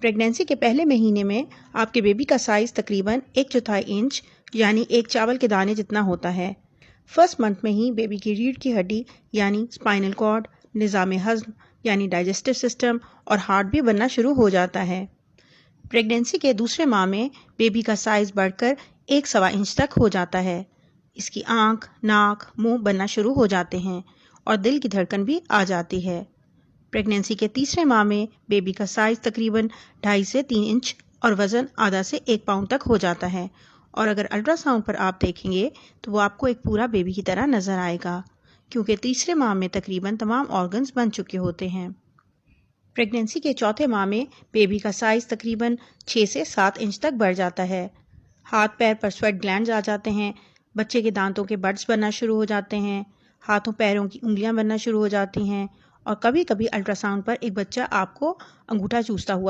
Pregnancy के पहले महीने में आपके बेबी का साइज तकरीबन 1/4 इंच यानी एक चावल के दाने जितना होता है। फर्स्ट मंथ में ही बेबी की रीढ़ की हड्डी यानी स्पाइनल कॉर्ड, निज़ाम हज़्म यानी डाइजेस्टिव सिस्टम और हार्ट भी बनना शुरू हो जाता है। प्रेगनेंसी के दूसरे माह में बेबी का साइज बढ़कर 1 इंच तक हो जाता है। इसकी आँख, नाक, मुंह बनना शुरू हो जाते हैं और दिल की धड़कन भी आ जाती है। प्रेगनेंसी के तीसरे माह में बेबी का साइज तकरीबन 2.5 से 3 इंच और वज़न आधा से 1 पाउंड तक हो जाता है और अगर अल्ट्रासाउंड पर आप देखेंगे तो वो आपको एक पूरा बेबी की तरह नज़र आएगा, क्योंकि तीसरे माह में तकरीबन तमाम ऑर्गन्स बन चुके होते हैं। प्रेगनेंसी के चौथे माह में बेबी का साइज तकरीबन 6 से 7 इंच तक बढ़ जाता है। हाथ पैर पर स्वेट ग्लैंड्स आ जाते हैं, बच्चे के दांतों के बड्स बनना शुरू हो जाते हैं, हाथों पैरों की उंगलियां बनना शुरू हो जाती हैं और कभी कभी अल्ट्रासाउंड पर एक बच्चा आपको अंगूठा चूसता हुआ